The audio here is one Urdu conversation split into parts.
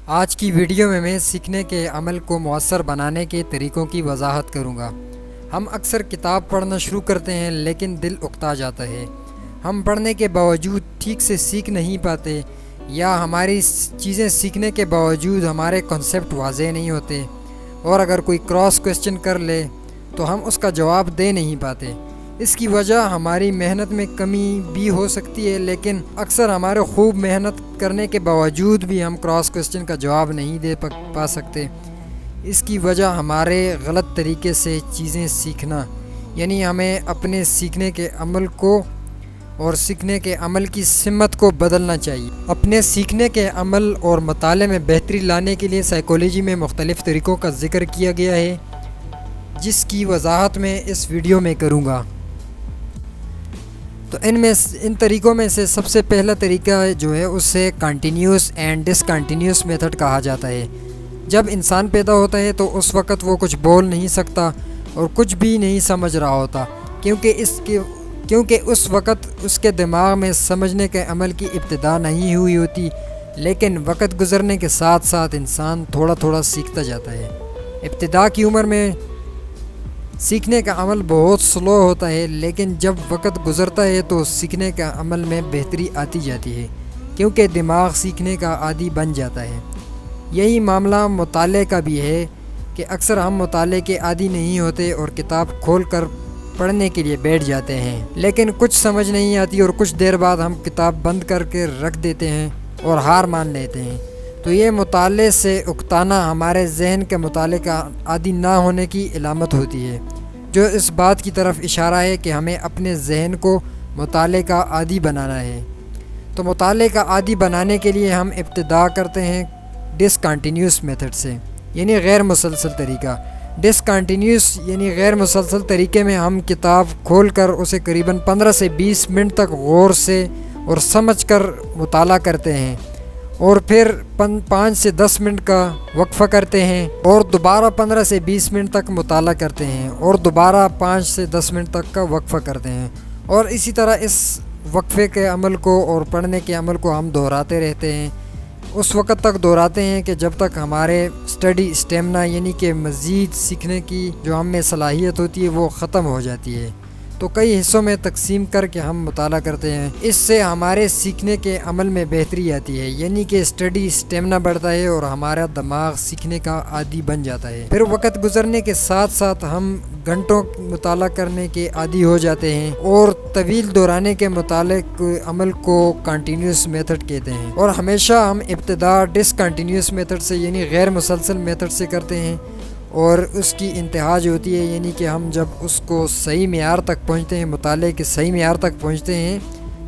آج کی ویڈیو میں سیکھنے کے عمل کو مؤثر بنانے کے طریقوں کی وضاحت کروں گا۔ ہم اکثر کتاب پڑھنا شروع کرتے ہیں لیکن دل اکتا جاتا ہے۔ ہم پڑھنے کے باوجود ٹھیک سے سیکھ نہیں پاتے، یا ہماری چیزیں سیکھنے کے باوجود ہمارے کنسیپٹ واضح نہیں ہوتے، اور اگر کوئی کراس کوسچن کر لے تو ہم اس کا جواب دے نہیں پاتے۔ اس کی وجہ ہماری محنت میں کمی بھی ہو سکتی ہے، لیکن اکثر ہمارے خوب محنت کرنے کے باوجود بھی ہم کراس کوسچن کا جواب نہیں دے پا سکتے۔ اس کی وجہ ہمارے غلط طریقے سے چیزیں سیکھنا، یعنی ہمیں اپنے سیکھنے کے عمل کو اور سیکھنے کے عمل کی سمت کو بدلنا چاہیے۔ اپنے سیکھنے کے عمل اور مطالعے میں بہتری لانے کے لیے سائیکالوجی میں مختلف طریقوں کا ذکر کیا گیا ہے، جس کی وضاحت میں اس ویڈیو میں کروں گا۔ تو ان طریقوں میں سے سب سے پہلا طریقہ جو ہے اسے کنٹینیوس اینڈ ڈسکنٹینیوس میتھڈ کہا جاتا ہے۔ جب انسان پیدا ہوتا ہے تو اس وقت وہ کچھ بول نہیں سکتا اور کچھ بھی نہیں سمجھ رہا ہوتا، کیونکہ اس وقت اس کے دماغ میں سمجھنے کے عمل کی ابتدا نہیں ہوئی ہوتی، لیکن وقت گزرنے کے ساتھ ساتھ انسان تھوڑا تھوڑا سیکھتا جاتا ہے۔ ابتدا کی عمر میں سیکھنے کا عمل بہت سلو ہوتا ہے، لیکن جب وقت گزرتا ہے تو سیکھنے کا عمل میں بہتری آتی جاتی ہے، کیونکہ دماغ سیکھنے کا عادی بن جاتا ہے۔ یہی معاملہ مطالعے کا بھی ہے کہ اکثر ہم مطالعے کے عادی نہیں ہوتے اور کتاب کھول کر پڑھنے کے لیے بیٹھ جاتے ہیں، لیکن کچھ سمجھ نہیں آتی اور کچھ دیر بعد ہم کتاب بند کر کے رکھ دیتے ہیں اور ہار مان لیتے ہیں۔ تو یہ مطالعے سے اکتانا ہمارے ذہن کے مطالعے کا عادی نہ ہونے کی علامت ہوتی ہے، جو اس بات کی طرف اشارہ ہے کہ ہمیں اپنے ذہن کو مطالعے کا عادی بنانا ہے۔ تو مطالعے کا عادی بنانے کے لیے ہم ابتدا کرتے ہیں ڈسکنٹینیوس میتھڈ سے، یعنی غیر مسلسل طریقہ۔ ڈسکنٹینیوس یعنی غیر مسلسل طریقے میں ہم کتاب کھول کر اسے قریباً 15 سے 20 منٹ تک غور سے اور سمجھ کر مطالعہ کرتے ہیں، اور پھر 5 سے 10 منٹ کا وقفہ کرتے ہیں، اور دوبارہ 15 سے 20 منٹ تک مطالعہ کرتے ہیں، اور دوبارہ 5 سے 10 منٹ تک کا وقفہ کرتے ہیں، اور اسی طرح اس وقفے کے عمل کو اور پڑھنے کے عمل کو ہم دہراتے رہتے ہیں۔ اس وقت تک دہراتے ہیں کہ جب تک ہمارے اسٹڈی اسٹیمنا، یعنی کہ مزید سیکھنے کی جو ہم میں صلاحیت ہوتی ہے، وہ ختم ہو جاتی ہے۔ تو کئی حصوں میں تقسیم کر کے ہم مطالعہ کرتے ہیں، اس سے ہمارے سیکھنے کے عمل میں بہتری آتی ہے، یعنی کہ اسٹڈی اسٹیمنا بڑھتا ہے اور ہمارا دماغ سیکھنے کا عادی بن جاتا ہے۔ پھر وقت گزرنے کے ساتھ ساتھ ہم گھنٹوں مطالعہ کرنے کے عادی ہو جاتے ہیں، اور طویل دہرانے کے مطالعے کے عمل کو کنٹینیوس میتھڈ کہتے ہیں۔ اور ہمیشہ ہم ابتدا ڈسکنٹینیوس میتھڈ سے، یعنی غیر مسلسل میتھڈ سے کرتے ہیں، اور اس کی انتہا جو ہوتی ہے، یعنی کہ ہم جب اس کو صحیح معیار تک پہنچتے ہیں، مطالعے کے صحیح معیار تک پہنچتے ہیں،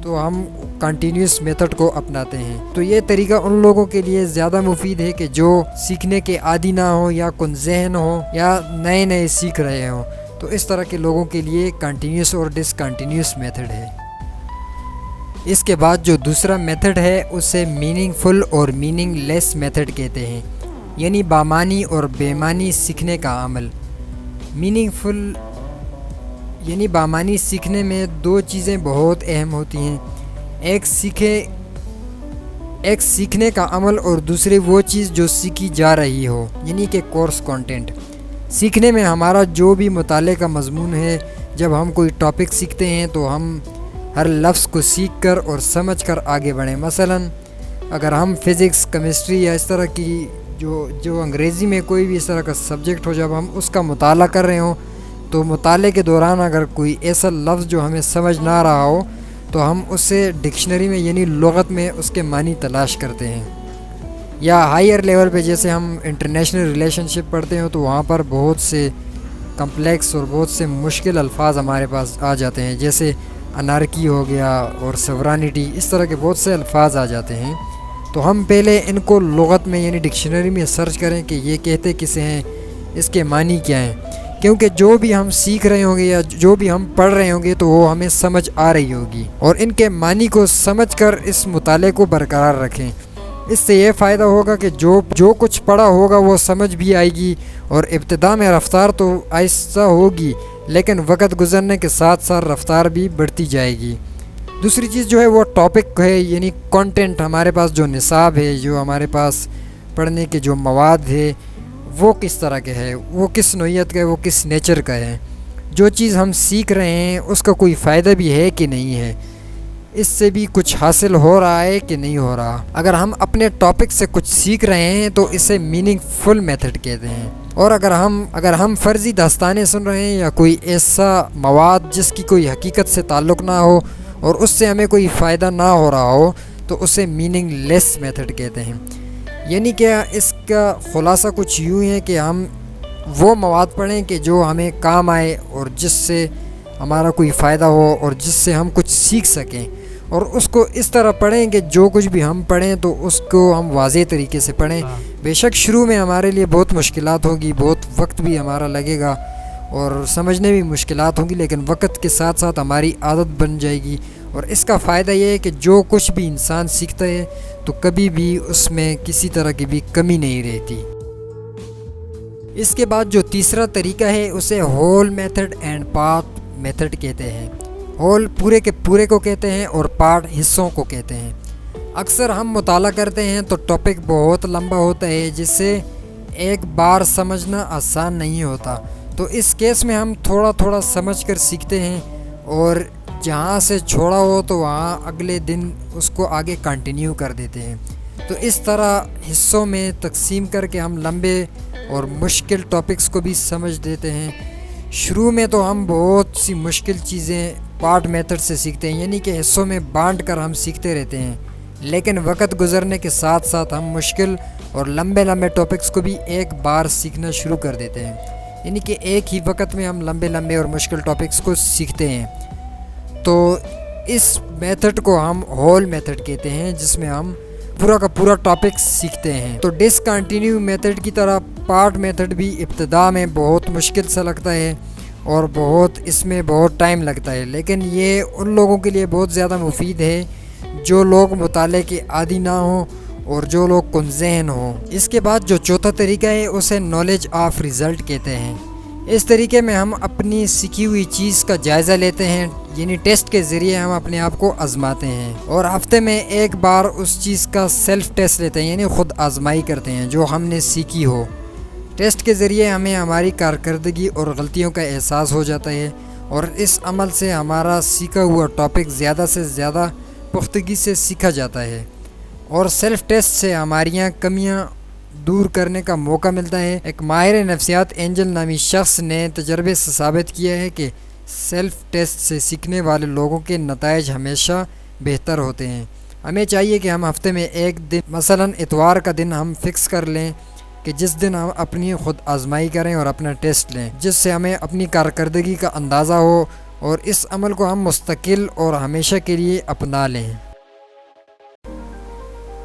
تو ہم کنٹینیوس میتھڈ کو اپناتے ہیں۔ تو یہ طریقہ ان لوگوں کے لیے زیادہ مفید ہے کہ جو سیکھنے کے عادی نہ ہوں، یا کن ذہن ہوں، یا نئے سیکھ رہے ہوں۔ تو اس طرح کے لوگوں کے لیے کنٹینیوس اور ڈسکنٹینیوس میتھڈ ہے۔ اس کے بعد جو دوسرا میتھڈ ہے اسے میننگ فل اور میننگ لیس میتھڈ کہتے ہیں، یعنی بامعنی اور بے معنی سیکھنے کا عمل۔ میننگ فل یعنی بامعنی سیکھنے میں دو چیزیں بہت اہم ہوتی ہیں، ایک سیکھنے کا عمل اور دوسری وہ چیز جو سیکھی جا رہی ہو، یعنی کہ کورس کنٹینٹ۔ سیکھنے میں ہمارا جو بھی مطالعے کا مضمون ہے، جب ہم کوئی ٹاپک سیکھتے ہیں تو ہم ہر لفظ کو سیکھ کر اور سمجھ کر آگے بڑھیں۔ مثلاً اگر ہم فزکس، کیمسٹری یا اس طرح کی جو انگریزی میں کوئی بھی اس طرح کا سبجیکٹ ہو، جب ہم اس کا مطالعہ کر رہے ہوں تو مطالعے کے دوران اگر کوئی ایسا لفظ جو ہمیں سمجھ نہ رہا ہو تو ہم اسے ڈکشنری میں، یعنی لغت میں اس کے معنی تلاش کرتے ہیں۔ یا ہائر لیول پہ جیسے ہم انٹرنیشنل ریلیشن شپ پڑھتے ہیں تو وہاں پر بہت سے کمپلیکس اور بہت سے مشکل الفاظ ہمارے پاس آ جاتے ہیں، جیسے انارکی ہو گیا اور سورانٹی، اس طرح کے بہت سے الفاظ آ جاتے ہیں۔ تو ہم پہلے ان کو لغت میں، یعنی ڈکشنری میں سرچ کریں کہ یہ کہتے کسے ہیں، اس کے معنی کیا ہیں، کیونکہ جو بھی ہم سیکھ رہے ہوں گے یا جو بھی ہم پڑھ رہے ہوں گے تو وہ ہمیں سمجھ آ رہی ہوگی، اور ان کے معنی کو سمجھ کر اس مطالعے کو برقرار رکھیں۔ اس سے یہ فائدہ ہوگا کہ جو کچھ پڑھا ہوگا وہ سمجھ بھی آئے گی، اور ابتدا میں رفتار تو آہستہ ہوگی، لیکن وقت گزرنے کے ساتھ ساتھ رفتار بھی بڑھتی جائے گی۔ دوسری چیز جو ہے وہ ٹاپک ہے، یعنی کنٹینٹ۔ ہمارے پاس جو نصاب ہے، جو ہمارے پاس پڑھنے کے جو مواد ہے وہ کس طرح کے ہے، وہ کس نوعیت کا ہے، وہ کس نیچر کا ہے، جو چیز ہم سیکھ رہے ہیں اس کا کوئی فائدہ بھی ہے کہ نہیں ہے، اس سے بھی کچھ حاصل ہو رہا ہے کہ نہیں ہو رہا۔ اگر ہم اپنے ٹاپک سے کچھ سیکھ رہے ہیں تو اسے میننگ فل میتھڈ کہتے ہیں، اور اگر ہم فرضی داستانیں سن رہے ہیں یا کوئی ایسا مواد جس کی کوئی حقیقت سے تعلق نہ ہو اور اس سے ہمیں کوئی فائدہ نہ ہو رہا ہو تو اسے میننگ لیس میتھڈ کہتے ہیں۔ یعنی کہ اس کا خلاصہ کچھ یوں ہے کہ ہم وہ مواد پڑھیں کہ جو ہمیں کام آئے اور جس سے ہمارا کوئی فائدہ ہو اور جس سے ہم کچھ سیکھ سکیں، اور اس کو اس طرح پڑھیں کہ جو کچھ بھی ہم پڑھیں تو اس کو ہم واضح طریقے سے پڑھیں۔ بے شک شروع میں ہمارے لیے بہت مشکلات ہوگی، بہت وقت بھی ہمارا لگے گا اور سمجھنے بھی مشکلات ہوں گی، لیکن وقت کے ساتھ ساتھ ہماری عادت بن جائے گی، اور اس کا فائدہ یہ ہے کہ جو کچھ بھی انسان سیکھتا ہے تو کبھی بھی اس میں کسی طرح کی بھی کمی نہیں رہتی۔ اس کے بعد جو تیسرا طریقہ ہے اسے whole method and part method کہتے ہیں۔ ہول پورے کے پورے کو کہتے ہیں اور پارٹ حصوں کو کہتے ہیں۔ اکثر ہم مطالعہ کرتے ہیں تو ٹاپک بہت لمبا ہوتا ہے جسے ایک بار سمجھنا آسان نہیں ہوتا، تو اس کیس میں ہم تھوڑا تھوڑا سمجھ کر سیکھتے ہیں، اور جہاں سے چھوڑا ہو تو وہاں اگلے دن اس کو آگے کنٹینیو کر دیتے ہیں۔ تو اس طرح حصوں میں تقسیم کر کے ہم لمبے اور مشکل ٹاپکس کو بھی سمجھ دیتے ہیں۔ شروع میں تو ہم بہت سی مشکل چیزیں پارٹ میتھڈ سے سیکھتے ہیں، یعنی کہ حصوں میں بانٹ کر ہم سیکھتے رہتے ہیں، لیکن وقت گزرنے کے ساتھ ساتھ ہم مشکل اور لمبے ٹاپکس کو بھی ایک بار سیکھنا شروع کر دیتے ہیں، یعنی کہ ایک ہی وقت میں ہم لمبے اور مشکل ٹاپکس کو سیکھتے ہیں۔ تو اس میتھڈ کو ہم ہول میتھڈ کہتے ہیں، جس میں ہم پورا کا پورا ٹاپک سیکھتے ہیں۔ تو ڈسکنٹینیو میتھڈ کی طرح پارٹ میتھڈ بھی ابتدا میں بہت مشکل سا لگتا ہے اور اس میں بہت ٹائم لگتا ہے، لیکن یہ ان لوگوں کے لیے بہت زیادہ مفید ہے جو لوگ مطالعے کے عادی نہ ہوں اور جو لوگ کن ذہن ہوں۔ اس کے بعد جو چوتھا طریقہ ہے اسے نالج آف ریزلٹ کہتے ہیں۔ اس طریقے میں ہم اپنی سیکھی ہوئی چیز کا جائزہ لیتے ہیں، یعنی ٹیسٹ کے ذریعے ہم اپنے آپ کو آزماتے ہیں، اور ہفتے میں ایک بار اس چیز کا سیلف ٹیسٹ لیتے ہیں، یعنی خود آزمائی کرتے ہیں جو ہم نے سیکھی ہو۔ ٹیسٹ کے ذریعے ہمیں ہماری کارکردگی اور غلطیوں کا احساس ہو جاتا ہے، اور اس عمل سے ہمارا سیکھا ہوا ٹاپک زیادہ سے زیادہ پختگی سے سیکھا جاتا ہے، اور سیلف ٹیسٹ سے ہماری کمیاں دور کرنے کا موقع ملتا ہے۔ ایک ماہر نفسیات اینجل نامی شخص نے تجربے سے ثابت کیا ہے کہ سیلف ٹیسٹ سے سیکھنے والے لوگوں کے نتائج ہمیشہ بہتر ہوتے ہیں۔ ہمیں چاہیے کہ ہم ہفتے میں ایک دن، مثلاً اتوار کا دن ہم فکس کر لیں کہ جس دن ہم اپنی خود آزمائی کریں اور اپنا ٹیسٹ لیں، جس سے ہمیں اپنی کارکردگی کا اندازہ ہو اور اس عمل کو ہم مستقل اور ہمیشہ کے لیے اپنا لیں۔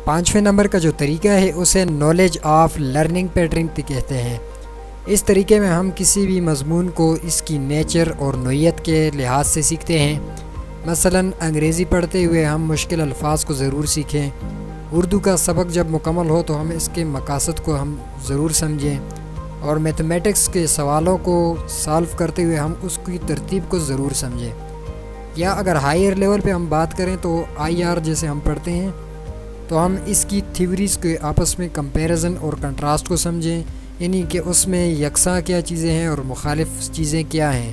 5ویں نمبر کا جو طریقہ ہے اسے نالج آف لرننگ پیٹرن کہتے ہیں۔ اس طریقے میں ہم کسی بھی مضمون کو اس کی نیچر اور نوعیت کے لحاظ سے سیکھتے ہیں۔ مثلاً انگریزی پڑھتے ہوئے ہم مشکل الفاظ کو ضرور سیکھیں، اردو کا سبق جب مکمل ہو تو ہم اس کے مقاصد کو ہم ضرور سمجھیں، اور میتھمیٹکس کے سوالوں کو سالو کرتے ہوئے ہم اس کی ترتیب کو ضرور سمجھیں۔ یا اگر ہائر لیول پہ ہم بات کریں تو IR جیسے ہم پڑھتے ہیں تو ہم اس کی تھیوریز کے آپس میں کمپیریزن اور کنٹراسٹ کو سمجھیں، یعنی کہ اس میں یکساں کیا چیزیں ہیں اور مخالف چیزیں کیا ہیں،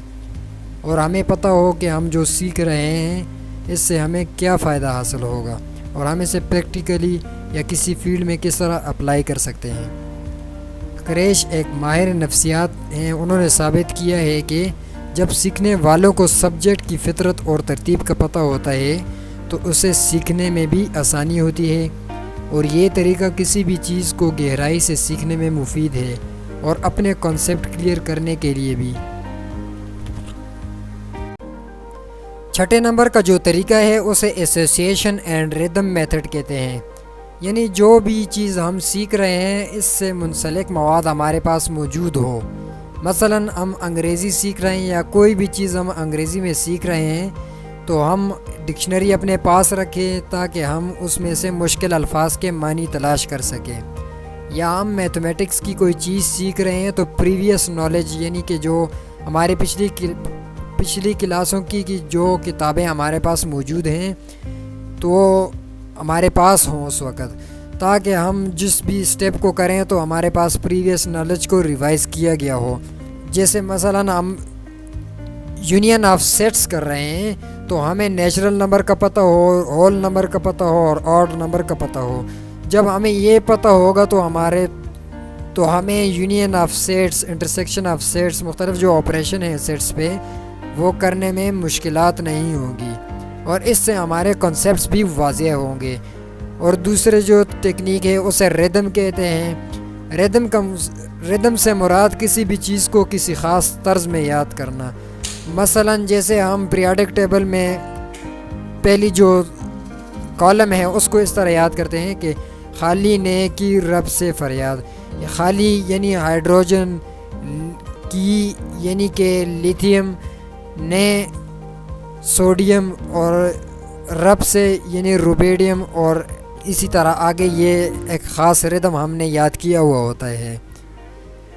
اور ہمیں پتہ ہو کہ ہم جو سیکھ رہے ہیں اس سے ہمیں کیا فائدہ حاصل ہوگا اور ہم اسے پریکٹیکلی یا کسی فیلڈ میں کس طرح اپلائی کر سکتے ہیں۔ کریش ایک ماہر نفسیات ہیں، انہوں نے ثابت کیا ہے کہ جب سیکھنے والوں کو سبجیکٹ کی فطرت اور ترتیب کا پتہ ہوتا ہے تو اسے سیکھنے میں بھی آسانی ہوتی ہے، اور یہ طریقہ کسی بھی چیز کو گہرائی سے سیکھنے میں مفید ہے اور اپنے کانسیپٹ کلیئر کرنے کے لیے بھی۔ 6 نمبر کا جو طریقہ ہے اسے ایسوسیشن اینڈ ریدم میتھڈ کہتے ہیں، یعنی جو بھی چیز ہم سیکھ رہے ہیں اس سے منسلک مواد ہمارے پاس موجود ہو۔ مثلاً ہم انگریزی سیکھ رہے ہیں یا کوئی بھی چیز ہم انگریزی میں سیکھ رہے ہیں تو ہم ڈکشنری اپنے پاس رکھیں تاکہ ہم اس میں سے مشکل الفاظ کے معنی تلاش کر سکیں۔ یا ہم میتھمیٹکس کی کوئی چیز سیکھ رہے ہیں تو پریویس نالج، یعنی کہ جو ہمارے پچھلی کلاسوں کی جو کتابیں ہمارے پاس موجود ہیں تو ہمارے پاس ہوں اس وقت، تاکہ ہم جس بھی اسٹیپ کو کریں تو ہمارے پاس پریویس نالج کو ریوائز کیا گیا ہو. جیسے مثلا ہم یونین آف سیٹس کر رہے ہیں تو ہمیں نیچرل نمبر کا پتہ ہو, ہول نمبر کا پتہ ہو اور آڈ نمبر کا پتہ ہو. جب ہمیں یہ پتہ ہوگا تو ہمیں union of sets, intersection of sets, مختلف جو آپریشن ہیں سیٹس پہ وہ کرنے میں مشکلات نہیں ہوں گی, اور اس سے ہمارے کنسیپٹس بھی واضح ہوں گے. اور دوسرے جو ٹیکنیک ہے اسے ریدم کہتے ہیں. ریدم سے مراد کسی بھی چیز کو کسی خاص طرز میں یاد کرنا. مثلا جیسے ہم پیریاڈک ٹیبل میں پہلی جو کالم ہے اس کو اس طرح یاد کرتے ہیں کہ خالی نے کی رب سے فریاد. خالی یعنی ہائیڈروجن, کی یعنی کہ لیتھیم, نے سوڈیم, اور رب سے یعنی روبیڈیم, اور اسی طرح آگے یہ ایک خاص ردم ہم نے یاد کیا ہوا ہوتا ہے.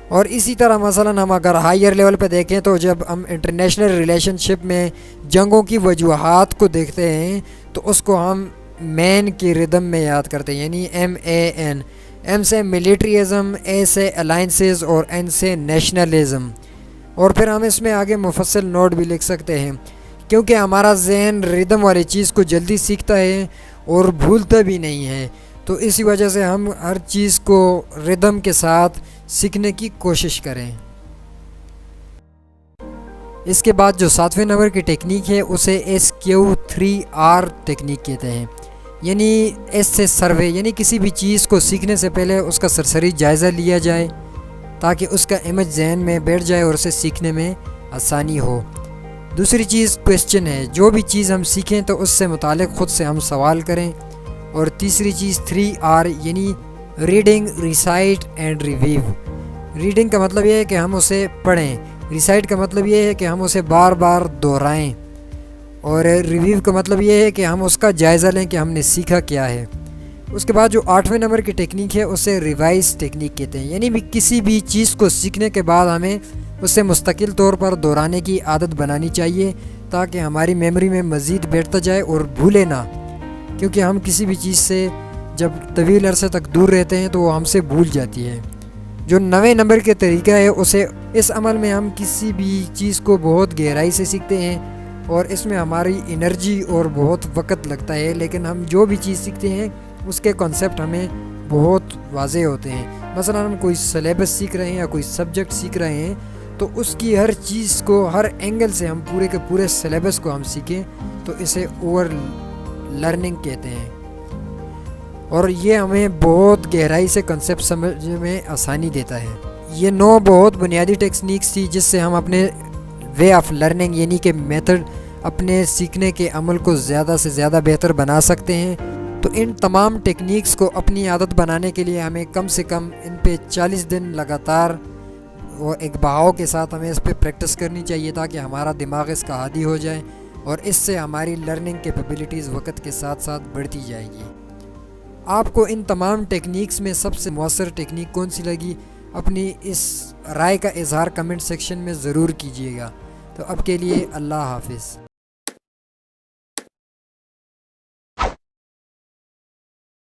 اور اسی طرح مثلا ہم اگر ہائر لیول پہ دیکھیں تو جب ہم انٹرنیشنل ریلیشن شپ میں جنگوں کی وجوہات کو دیکھتے ہیں تو اس کو ہم مین کی ردم میں یاد کرتے ہیں, یعنی MAN. M سے ملیٹریزم, A سے الائنسز, اور N سے نیشنلزم. اور پھر ہم اس میں آگے مفصل نوٹ بھی لکھ سکتے ہیں, کیونکہ ہمارا ذہن ردم والی چیز کو جلدی سیکھتا ہے اور بھولتا بھی نہیں ہے, تو اسی وجہ سے ہم ہر چیز کو ردم کے ساتھ سیکھنے کی کوشش کریں. اس کے بعد جو 7ویں نمبر کی ٹیکنیک ہے اسے SQ3R ٹیکنیک کہتے ہیں. یعنی اس سے سروے, یعنی کسی بھی چیز کو سیکھنے سے پہلے اس کا سرسری جائزہ لیا جائے تاکہ اس کا امیج ذہن میں بیٹھ جائے اور اسے سیکھنے میں آسانی ہو. دوسری چیز کویسچن ہے, جو بھی چیز ہم سیکھیں تو اس سے متعلق خود سے ہم سوال کریں. اور تیسری چیز 3R یعنی reading, recite and review. Reading کا مطلب یہ ہے کہ ہم اسے پڑھیں, ریسائٹ کا مطلب یہ ہے کہ ہم اسے بار بار دہرائیں, اور ریویو کا مطلب یہ ہے کہ ہم اس کا جائزہ لیں کہ ہم نے سیکھا کیا ہے. اس کے بعد جو 8ویں نمبر کی ٹیکنیک ہے اسے ریوائز ٹیکنیک کہتے ہیں. یعنی کسی بھی چیز کو سیکھنے کے بعد ہمیں اسے مستقل طور پر دہرانے کی عادت بنانی چاہیے تاکہ ہماری میموری میں مزید بیٹھتا جائے اور بھولے نہ, کیونکہ ہم کسی بھی چیز سے جب طویل عرصے تک دور رہتے ہیں تو وہ ہم سے بھول جاتی ہے. جو 9ویں نمبر کے طریقہ ہے اسے, اس عمل میں ہم کسی بھی چیز کو بہت گہرائی سے سیکھتے ہیں اور اس میں ہماری انرجی اور بہت وقت لگتا ہے, لیکن ہم جو بھی چیز سیکھتے ہیں اس کے کنسیپٹ ہمیں بہت واضح ہوتے ہیں. مثلا ہم کوئی سلیبس سیکھ رہے ہیں یا کوئی سبجیکٹ سیکھ رہے ہیں تو اس کی ہر چیز کو ہر اینگل سے ہم پورے کے پورے سلیبس کو ہم سیکھیں تو اسے اوور لرننگ کہتے ہیں, اور یہ ہمیں بہت گہرائی سے کنسیپٹ سمجھنے میں آسانی دیتا ہے. یہ 9 بہت بنیادی ٹیکنیکس تھی جس سے ہم اپنے وے آف لرننگ یعنی کہ میتھڈ, اپنے سیکھنے کے عمل کو زیادہ سے زیادہ بہتر بنا سکتے ہیں. تو ان تمام ٹیکنیکس کو اپنی عادت بنانے کے لیے ہمیں کم سے کم ان پہ 40 دن لگاتار اور ایک بہاؤ کے ساتھ ہمیں اس پہ پریکٹس کرنی چاہیے تاکہ ہمارا دماغ اس کا عادی ہو جائے, اور اس سے ہماری لرننگ کیپیبلٹیز وقت کے ساتھ ساتھ بڑھتی جائے گی. آپ کو ان تمام ٹیکنیکس میں سب سے مؤثر ٹیکنیک کون سی لگی, اپنی اس رائے کا اظہار کمنٹ سیکشن میں ضرور کیجیے گا. تو اب کے لیے اللہ حافظ.